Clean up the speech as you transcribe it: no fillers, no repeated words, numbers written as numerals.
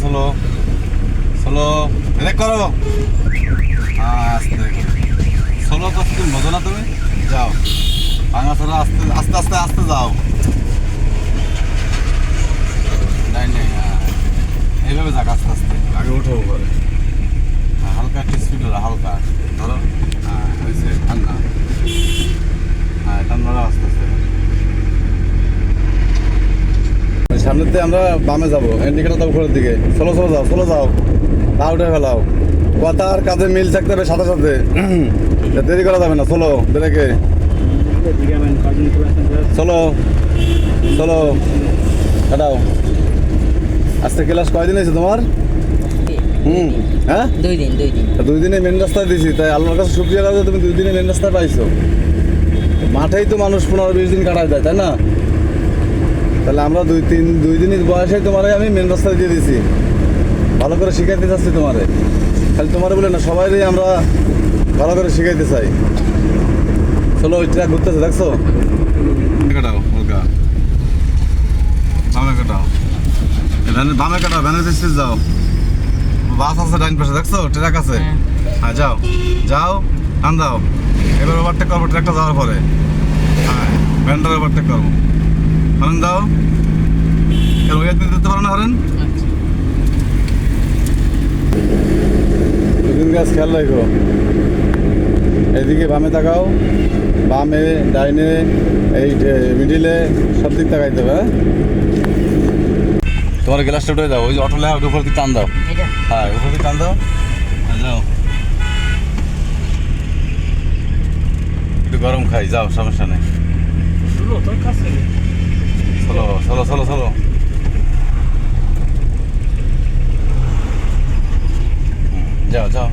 Solo solo break করো। আস্তে solo তো তুমি বোঝো না, তুমি যাও ভাঙা সোলো, আস্তে আস্তে আস্তে আস্তে যাও। নাই নাই, এইভাবে যাক আস্তে আস্তে, আগে উঠো উপরে, হালকা একটু স্পিড হলো, হালকা ধরো। হ্যাঁ হয়েছে, ঠান্ডা। হ্যাঁ ঠান্ডা আস্তে আস্তে। সামনেতে আমরা বামে যাবো, ইন্ডিকেটার দাও উপরের দিকে। সোলো সোলো যাও, সোলো যাও, পা উঠে ফেলাও। কথা আর কাজে মিল থাকতে হবে সাথে সাথে, দেরি করা যাবে না। সোলো ব্রেকে, সোলো সোলো কাটাও। আজকে ক্লাস কয়দিন হয়েছে তোমার? হ্যাঁ 2 দিন। 2 দিনে মেন রাস্তায় দিয়েছি, তাই আল্লাহর কাছে শুক্রিয়া করো যে তুমি 2 দিনে মেন রাস্তায় পাইছো। মাঠেই তো মানুষ 15-20 দিন কাটায় যায়, তাই না? তাহলে আমরা 2 দিনের বয়সেই তোমারে আমি মেন রাস্তায় দিয়ে দিয়েছি। ভালো করে শিখাইতে চাচ্ছি তোমারে, খালি তোমারে বলে না, সবাইরই আমরা ভালো করে শিখাইতে চাই। চলো ওই ট্রাক ঘুরতেছে, দেখছো? কাটাও হালকা, বামে কাটাও, বামে কাটাও, ভ্যানের পিছিয়ে যাও। বাস আছে ডাইন পাশে, দেখছো? ট্রাক আছে। হ্যাঁ যাও যাও, টান দাও। এবার ওভারটেক করবো ট্রাকটা যাওয়ার পরে। হ্যাঁ ভ্যানটার ওভারটেক করবো, হরেন দাও। এর ওই একদিন দিতে পারো না হরেন? দুদিন গাছ খেয়াল রাখো। এইদিকে বামে তাকাও, বামে ডাইনে এই মিডিলে সব দিক তাকাইতে হবে। তোমার গ্লাসটা উঠে দাও, ওই যে অটো লেখা উপর দিকে টান দাও। হ্যাঁ উপর দিকে টান দাও, যাও। একটু গরম খাই, যাও, সমস্যা নেই। চলো চলো চলো চলো, যাও যাও।